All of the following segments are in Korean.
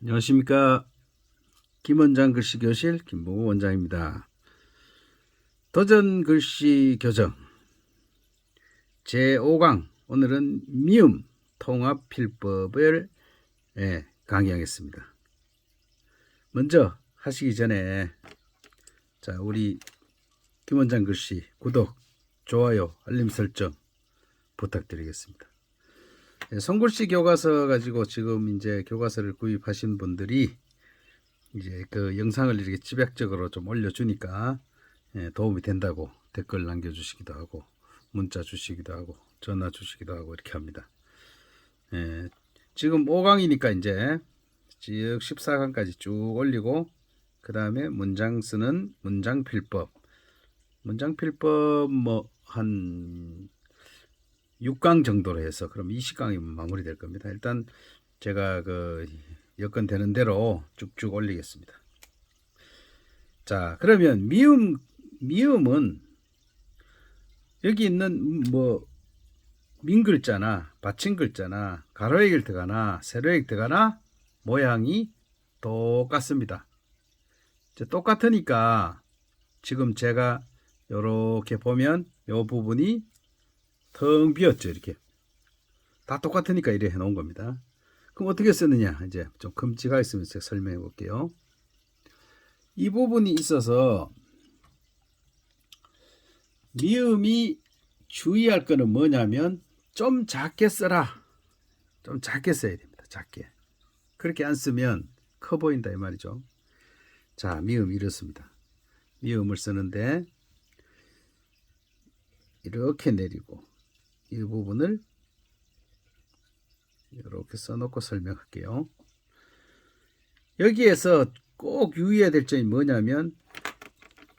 안녕하십니까. 김원장 글씨교실 김봉호 원장입니다. 도전 글씨 교정 제5강 오늘은 미음 통합 필법을 강의하겠습니다. 먼저 하시기 전에 우리 김원장 글씨 구독, 좋아요, 알림 설정 부탁드리겠습니다. 손글씨 교과서 가지고 지금 이제 교과서를 구입하신 분들이 이제 그 영상을 이렇게 집약적으로 좀 올려주니까 도움이 된다고 댓글 남겨주시기도 하고 문자 주시기도 하고 전화 주시기도 하고 이렇게 합니다. 지금 5강이니까 이제 쭉 14강까지 쭉 올리고 그 다음에 문장 쓰는 문장필법 뭐 한 6강 정도로 해서 그럼 20강이면 마무리될 겁니다. 일단 제가 그 여건 되는 대로 쭉쭉 올리겠습니다. 자, 그러면 미음은 여기 있는 뭐 민글자나 받침글자나 가로액일 들어가나 세로액 들어가나 모양이 똑같습니다. 똑같으니까 지금 제가 이렇게 보면 이 부분이 텅 비었죠. 이렇게 다 똑같으니까 이래 해놓은 겁니다. 그럼 어떻게 쓰느냐 이제 좀 큼지가 있으면 제가 설명해 볼게요. 이 부분이 있어서 미음이 주의할 거는 뭐냐면 좀 작게 써라. 좀 작게 써야 됩니다. 작게. 그렇게 안 쓰면 커 보인다 이 말이죠. 자, 미음 이렇습니다. 미음을 쓰는데 이렇게 내리고 이 부분을 이렇게 써놓고 설명할게요. 여기에서 꼭 유의해야 될 점이 뭐냐면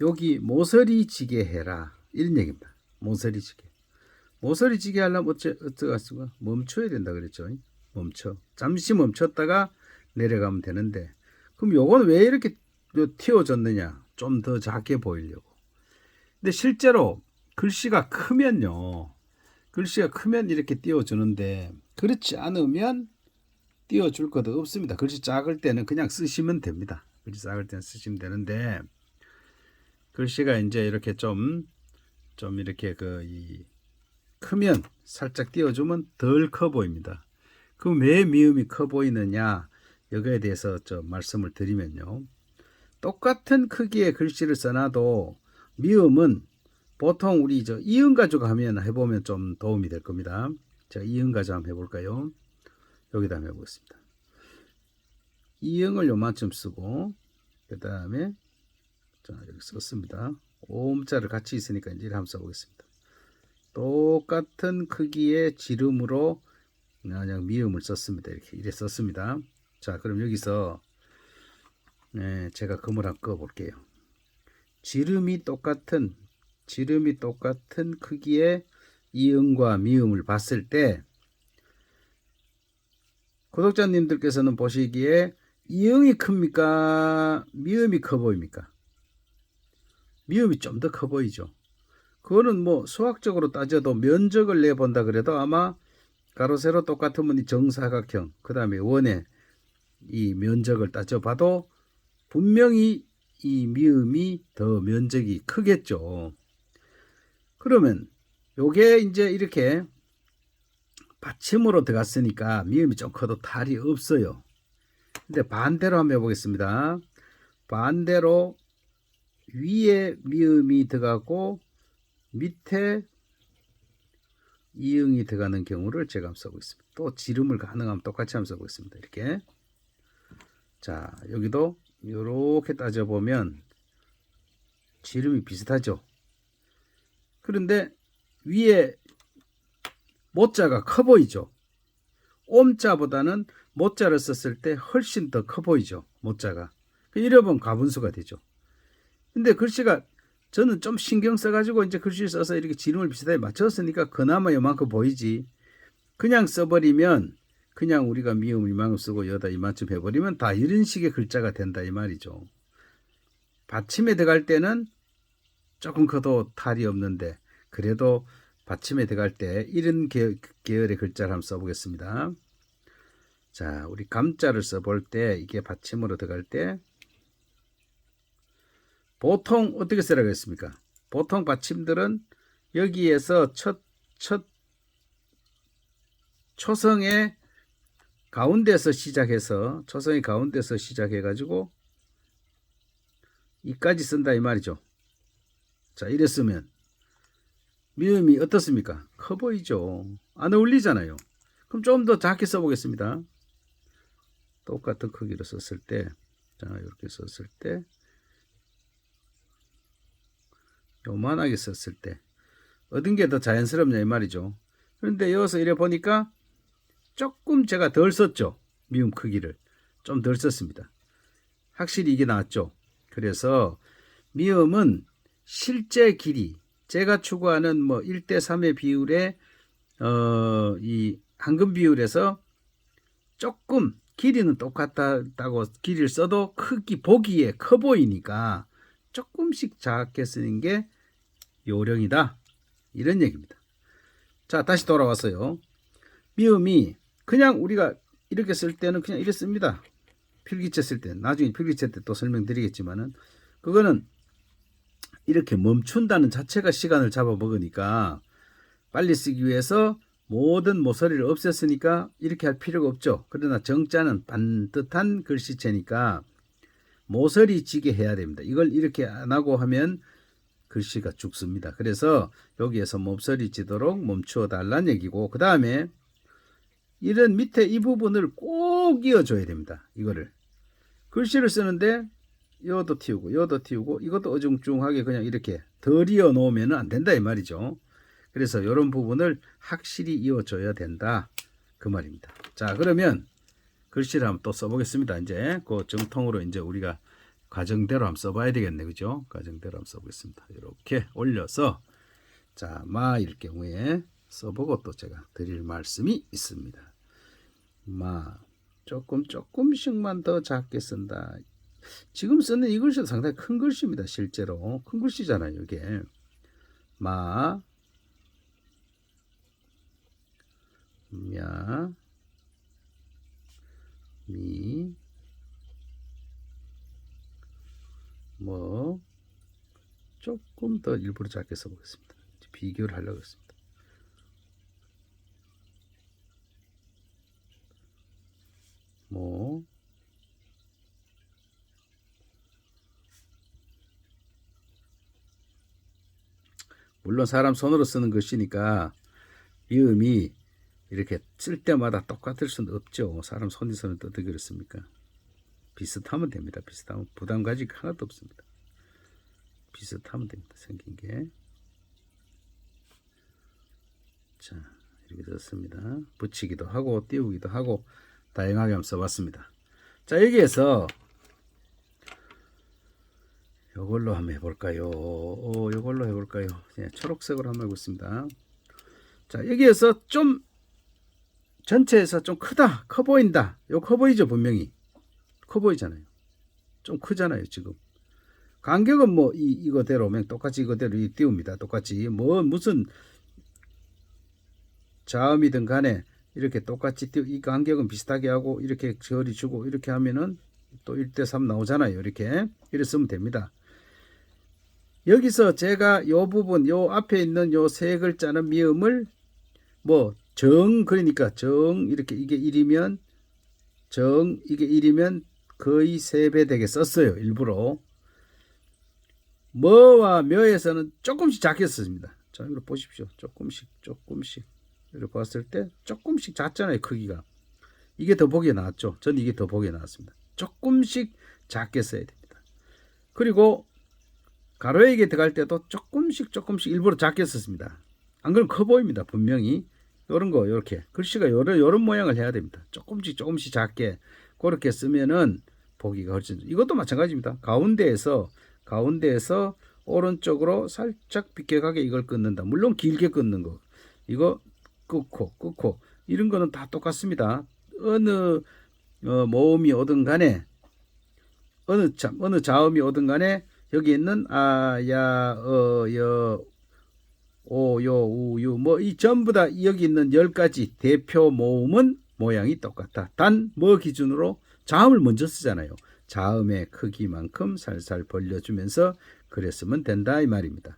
여기 모서리지게 해라 이런 얘기입니다. 모서리지게 하려면 어쩌겠습니까? 멈춰야 된다 그랬죠. 잠시 멈췄다가 내려가면 되는데 그럼 요건 왜 이렇게 튀어졌느냐? 좀 더 작게 보이려고. 근데 실제로 글씨가 크면요. 글씨가 크면 이렇게 띄워주는데 그렇지 않으면 띄워줄 것도 없습니다. 글씨 작을 때는 그냥 쓰시면 됩니다. 글씨 작을 때는 쓰시면 되는데 글씨가 이제 이렇게 좀 이렇게 크면 살짝 띄워주면 덜 커 보입니다. 그럼 왜 미음이 커 보이느냐? 여기에 대해서 좀 말씀을 드리면요. 똑같은 크기의 글씨를 써놔도 미음은 보통 우리 이응 가지고 하면 해보면 좀 도움이 될 겁니다. 자, 이응 가지고 한번 해볼까요? 여기다 한번 해보겠습니다. 이응을 요만큼 쓰고 그 다음에 여기 썼습니다. 오음자를 같이 있으니까 이제 한번 써보겠습니다. 똑같은 크기의 지름으로 그냥 미음을 썼습니다. 이렇게 썼습니다. 자, 그럼 여기서 제가 금을 한번 꺼볼게요. 지름이 똑같은 크기의 이응과 미음을 봤을 때 구독자님들께서는 보시기에 이응이 큽니까? 미음이 커 보입니까? 미음이 좀 더 커 보이죠. 그거는 뭐 수학적으로 따져도 면적을 내본다 그래도 아마 가로 세로 똑같으면 이 정사각형 그 다음에 원의 이 면적을 따져봐도 분명히 이 미음이 더 면적이 크겠죠. 그러면 요게 이제 이렇게 받침으로 들어갔으니까 미음이 좀 커도 탈이 없어요. 근데 반대로 한번 해보겠습니다. 반대로 위에 미음이 들어가고 밑에 이응이 들어가는 경우를 제가 한번 써보겠습니다. 또 지름을 가능하면 똑같이 한번 써보겠습니다. 이렇게. 자, 여기도 이렇게 따져보면 지름이 비슷하죠. 그런데 위에 모자가 커 보이죠. 옴자보다는 모자를 썼을 때 훨씬 더 커 보이죠. 모자가. 이러면 가분수가 되죠. 근데 글씨가 저는 좀 신경 써가지고 이제 글씨를 써서 이렇게 지름을 비슷하게 맞췄으니까 그나마 요만큼 보이지. 그냥 써버리면 그냥 우리가 미음을 이만큼 쓰고 여다 이만큼 해버리면 다 이런 식의 글자가 된다 이 말이죠. 받침에 들어갈 때는 조금 커도 탈이 없는데 그래도 받침에 들어갈 때 이런 계열의 글자를 한번 써보겠습니다. 자, 우리 감자를 써볼 때 이게 받침으로 들어갈 때 보통 어떻게 쓰라고 했습니까? 보통 받침들은 여기에서 첫 초성의 가운데서 시작해서 초성의 가운데서 시작해가지고 이까지 쓴다 이 말이죠. 자, 이랬으면 미음이 어떻습니까? 커 보이죠? 안 어울리잖아요. 그럼 좀 더 작게 써보겠습니다. 똑같은 크기로 썼을 때, 자, 이렇게 썼을 때, 요만하게 썼을 때, 어떤 게 더 자연스럽냐 이 말이죠. 그런데 여기서 이래 보니까 조금 제가 덜 썼죠. 미음 크기를. 좀 덜 썼습니다. 확실히 이게 낫죠. 그래서 미음은 실제 길이, 제가 추구하는 뭐 1대3의 비율에, 이 한금 비율에서 조금 길이는 똑같다고 길이를 써도 크기, 보기에 커 보이니까 조금씩 작게 쓰는 게 요령이다. 이런 얘기입니다. 자, 다시 돌아왔어요. 미음이 그냥 우리가 이렇게 쓸 때는 그냥 이렇게 씁니다. 필기체 쓸 때, 나중에 필기체 때 또 설명드리겠지만은, 그거는 이렇게 멈춘다는 자체가 시간을 잡아먹으니까 빨리 쓰기 위해서 모든 모서리를 없앴으니까 이렇게 할 필요가 없죠. 그러나 정자는 반듯한 글씨체니까 모서리 지게 해야 됩니다. 이걸 이렇게 안 하고 하면 글씨가 죽습니다. 그래서 여기에서 모서리 지도록 멈추어 달라는 얘기고, 그 다음에 이런 밑에 이 부분을 꼭 이어줘야 됩니다. 이거를 글씨를 쓰는데 요도 띄우고 요도 띄우고 이것도 어중중하게 그냥 이렇게 덜 이어 놓으면 안 된다 이 말이죠. 그래서 이런 부분을 확실히 이어줘야 된다 그 말입니다. 자, 그러면 글씨를 한번 또 써보겠습니다. 이제 그 정통으로 이제 우리가 과정대로 한번 써봐야 되겠네, 그죠? 과정대로 한번 써보겠습니다. 이렇게 올려서, 자, 마일 경우에 써보고 또 제가 드릴 말씀이 있습니다. 마, 조금씩만 더 작게 쓴다. 지금 쓰는 이 글씨도 상당히 큰 글씨입니다. 실제로 큰 글씨잖아요. 이게 마, 야, 미, 뭐 조금 더 일부러 작게 써보겠습니다. 비교를 하려고 했습니다. 뭐 물론 사람 손으로 쓰는 글씨니까 미음이 이렇게 쓸 때마다 똑같을 수는 없죠. 사람 손이 쓰는 또 어떻게 그렇습니까? 비슷하면 됩니다. 비슷하면 부담 가지고 하나도 없습니다. 비슷하면 됩니다. 생긴 게. 자, 이렇게 썼습니다. 붙이기도 하고 띄우기도 하고 다양하게 한번 써봤습니다. 자, 여기에서 이걸로 한번 해볼까요? 이걸로 해볼까요? 네, 초록색으로 한번 해보겠습니다. 자, 여기에서 좀 전체에서 좀 크다, 커 보인다. 요 커 보이죠, 분명히. 커 보이잖아요. 좀 크잖아요, 지금. 간격은 뭐 이거대로 똑같이 이거대로 띄웁니다. 똑같이 뭐 무슨 자음이든 간에 이렇게 똑같이 이 간격은 비슷하게 하고 이렇게 저리 주고 이렇게 하면은 또 1대3 나오잖아요. 이렇게 쓰면 됩니다. 여기서 제가 요 부분 요 앞에 있는 요 세 글자는 미음을 뭐 그러니까 이렇게 이게 1이면 이게 1이면 거의 3배 되게 썼어요. 일부러. 뭐와 묘에서는 조금씩 작게 썼습니다. 자, 이거 보십시오. 조금씩 이렇게 봤을 때 조금씩 작잖아요. 크기가. 이게 더 보기에 나왔죠. 저는 이게 더 보기에 나왔습니다. 조금씩 작게 써야 됩니다. 그리고 가로에게 들어갈 때도 조금씩 일부러 작게 썼습니다. 안 그러면 커 보입니다. 분명히. 요런 거 이렇게 글씨가 요런 모양을 해야 됩니다. 조금씩 작게 그렇게 쓰면은 보기가 훨씬. 이것도 마찬가지입니다. 가운데에서 오른쪽으로 살짝 비껴가게 이걸 끊는다. 물론 길게 끊는 거. 이거 끊고 이런 거는 다 똑같습니다. 어느 모음이 오든 간에 어느 자음이 오든 간에 여기 있는 아, 야, 여, 오, 요, 우, 유 뭐 이 전부 다 여기 있는 10가지 대표 모음은 모양이 똑같다. 단 뭐 기준으로 자음을 먼저 쓰잖아요. 자음의 크기만큼 살살 벌려주면서 그랬으면 된다 이 말입니다.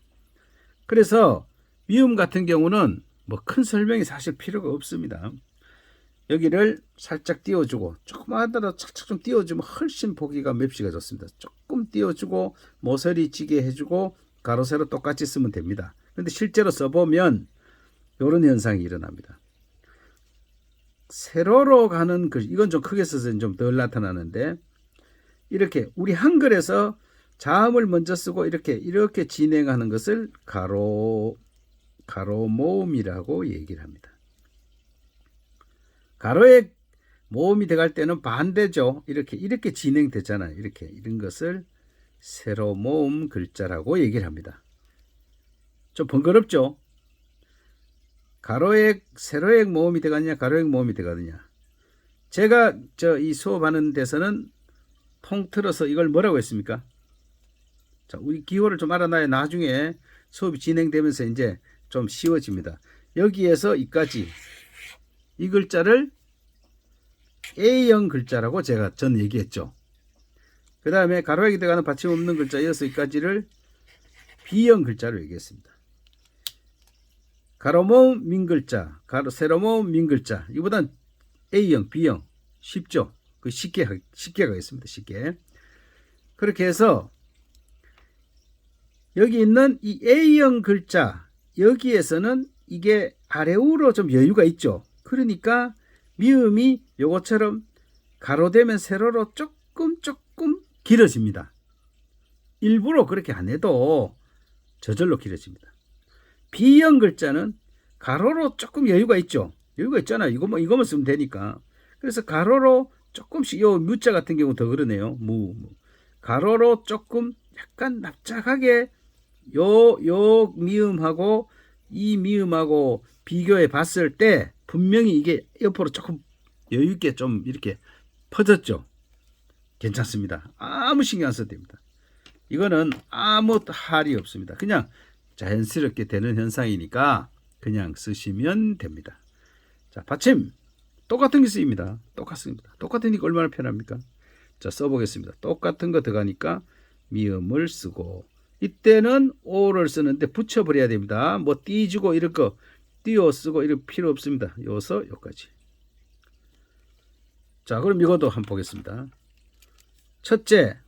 그래서 미음 같은 경우는 뭐 큰 설명이 사실 필요가 없습니다. 여기를 살짝 띄워주고 조금 하더라도 착착 좀 띄워주면 훨씬 보기가 맵시가 좋습니다. 조금 띄워주고 모서리 찌게 해주고 가로 세로 똑같이 쓰면 됩니다. 그런데 실제로 써보면 이런 현상이 일어납니다. 세로로 가는 글, 이건 좀 크게 써서 좀 덜 나타나는데 이렇게 우리 한글에서 자음을 먼저 쓰고 이렇게 진행하는 것을 가로 모음이라고 얘기를 합니다. 가로에 모음이 들어갈 때는 반대죠. 이렇게 진행되잖아요. 이런 것을 세로 모음 글자라고 얘기를 합니다. 좀 번거롭죠? 가로액, 세로액 모음이 들어가느냐, 가로액 모음이 들어가느냐. 제가 이 수업하는 데서는 통틀어서 이걸 뭐라고 했습니까? 자, 우리 기호를 좀 알아놔야 나중에 수업이 진행되면서 이제 좀 쉬워집니다. 여기에서 이까지 이 글자를 A형 글자라고 제가 전 얘기했죠. 그 다음에 가로액이 들어가는 받침 없는 글자 6가지를 B형 글자로 얘기했습니다. 가로모음 민글자, 세로모음 민글자. 이보단 A형, B형 쉽죠. 쉽게 가겠습니다. 쉽게. 그렇게 해서 여기 있는 이 A형 글자 여기에서는 이게 아래우로 좀 여유가 있죠. 그러니까 미음이 요것처럼 가로되면 세로로 조금 길어집니다. 일부러 그렇게 안 해도 저절로 길어집니다. B형 글자는 가로로 조금 여유가 있죠. 여유가 있잖아요. 이것만 쓰면 되니까. 그래서 가로로 조금씩 요 무자 같은 경우 더 그러네요. 가로로 조금 약간 납작하게 요 미음하고 이 미음하고 비교해 봤을 때 분명히 이게 옆으로 조금 여유 있게 좀 이렇게 퍼졌죠. 괜찮습니다. 아무 신경 안 써도 됩니다. 이거는 아무 할이 없습니다. 그냥 자연스럽게 되는 현상이니까 그냥 쓰시면 됩니다. 자, 받침 똑같은 게 쓰입니다. 똑같습니다. 똑같으니까 얼마나 편합니까? 자, 써보겠습니다. 똑같은 거 들어가니까 미음을 쓰고 이때는 오를 쓰는데 붙여버려야 됩니다. 뭐 띄주고 이럴 거 띄워 쓰고 이럴 필요 없습니다. 여기서 여기까지. 자, 그럼 이것도 한번 보겠습니다. 첫째,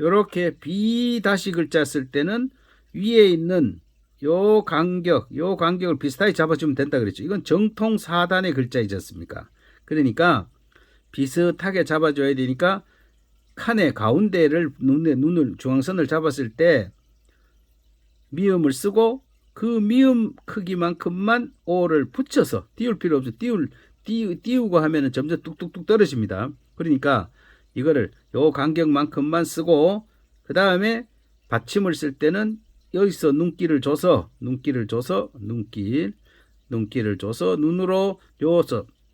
요렇게 B 다시 글자 쓸 때는 위에 있는 요 간격을 비슷하게 잡아주면 된다 그랬죠. 이건 정통 4단의 글자이지 않습니까? 그러니까 비슷하게 잡아줘야 되니까 칸의 가운데를 눈을 중앙선을 잡았을 때 미음을 쓰고 그 미음 크기만큼만 오를 붙여서 띄울 필요 없죠. 띄우고 하면은 점점 뚝뚝뚝 떨어집니다. 그러니까 이거를 요 간격만큼만 쓰고 그 다음에 받침을 쓸 때는 여기서 눈길을 줘서 눈길을 줘서 눈으로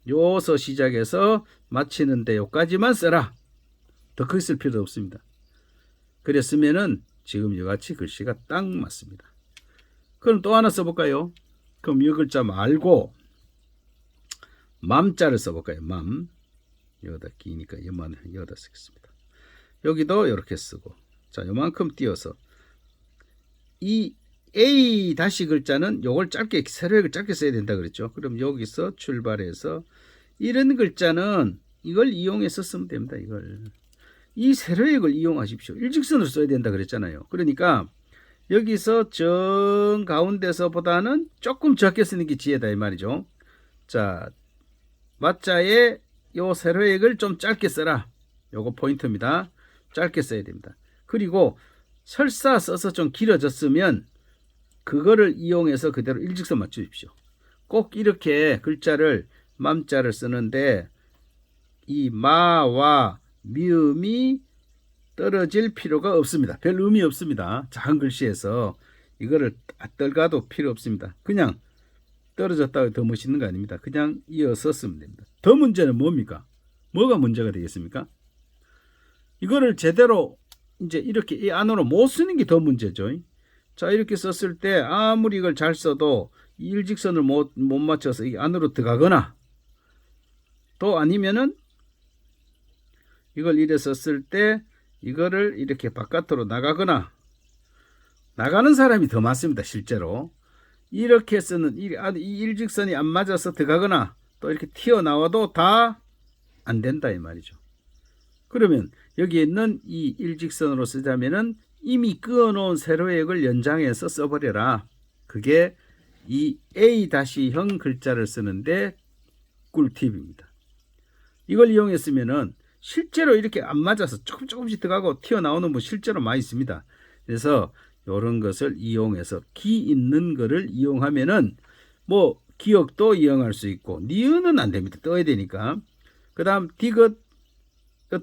요서 시작해서 마치는데 요까지만 써라. 더 크게 쓸 필요 없습니다. 그랬으면은 지금 이같이 글씨가 딱 맞습니다. 그럼 또 하나 써볼까요? 그럼 이 글자 말고 맘자를 써볼까요? 맘. 여기다 기니까 여기다 쓰겠습니다. 여기도 이렇게 쓰고 자 요만큼 띄어서 이 A 다시 글자는 요걸 짧게 세로액을 짧게 써야 된다 그랬죠. 그럼 여기서 출발해서 이런 글자는 이걸 이용해서 쓰면 됩니다. 이 세로액을 이용하십시오. 일직선으로 써야 된다 그랬잖아요. 그러니까 여기서 정 가운데서보다는 조금 적게 쓰는 게 지혜다 이 말이죠. 자, 맞자에 요 세로액을 좀 짧게 써라. 요거 포인트입니다. 짧게 써야 됩니다. 그리고 설사 써서 좀 길어졌으면 그거를 이용해서 그대로 일직선 맞추십시오. 꼭 이렇게 글자를 맘자를 쓰는데 이 마와 미음이 떨어질 필요가 없습니다. 별 의미 없습니다. 작은 글씨에서 이거를 떨가도 필요 없습니다. 그냥 떨어졌다고 더 멋있는 거 아닙니다. 그냥 이어서 쓰면 됩니다. 더 문제는 뭡니까? 뭐가 문제가 되겠습니까? 이거를 제대로 이제 이렇게 이 안으로 못 쓰는 게 더 문제죠. 자, 이렇게 썼을 때 아무리 이걸 잘 써도 이 일직선을 못 맞춰서 이 안으로 들어가거나 또 아니면은 이걸 이래 썼을 때 이거를 이렇게 바깥으로 나가거나 나가는 사람이 더 많습니다. 실제로 이렇게 쓰는 이 일직선이 안 맞아서 들어가거나 또 이렇게 튀어나와도 다 안 된다 이 말이죠. 그러면 여기에 있는 이 일직선으로 쓰자면은 이미 그어놓은 세로액을 연장해서 써버려라. 그게 이 A-형 글자를 쓰는데 꿀팁입니다. 이걸 이용했으면은 실제로 이렇게 안 맞아서 조금씩 들어가고 튀어나오는 분 실제로 많이 있습니다. 그래서 이런 것을 이용해서 기 있는 거를 이용하면은 뭐 기억도 이용할 수 있고 니은은 안 됩니다. 떠야 되니까. 그 다음 디귿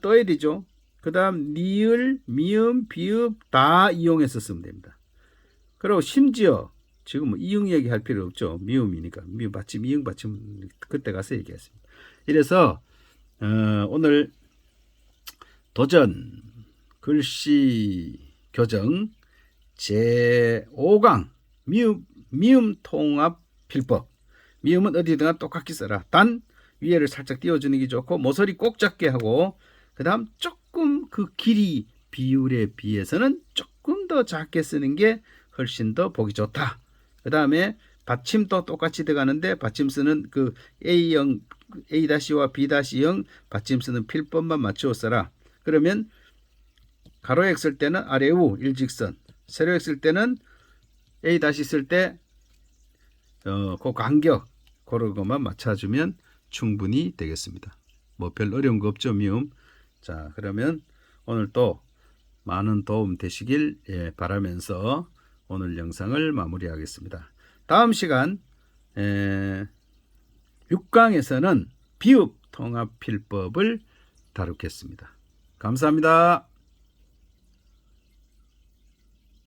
떠야 되죠. 그 다음 니을, 미음, 비읍 다 이용해서 쓰면 됩니다. 그리고 심지어 지금 뭐 이응 얘기할 필요 없죠. 미음이니까 미음 받침, 이응 받침 그때 가서 얘기했습니다. 이래서 오늘 도전 글씨 교정 제5강 미음 통합 필법. 미음은 어디든가 똑같이 써라. 단 위에를 살짝 띄워주는 게 좋고 모서리 꼭 잡게 하고 그 다음 조금 그 길이 비율에 비해서는 조금 더 작게 쓰는 게 훨씬 더 보기 좋다. 그 다음에 받침도 똑같이 들어가는데 받침 쓰는 그 A0, A-와 B-형 받침 쓰는 필법만 맞추어 써라. 그러면 가로액 쓸 때는 아래 우 일직선, 세로액 쓸 때는 A- 쓸 때 그 간격 그런 것만 맞춰주면 충분히 되겠습니다. 뭐 별 어려운 거 없죠, 미음. 자, 그러면 오늘 또 많은 도움 되시길 바라면서 오늘 영상을 마무리하겠습니다. 다음 시간 6강에서는 비읍 통합 필법을 다루겠습니다. 감사합니다.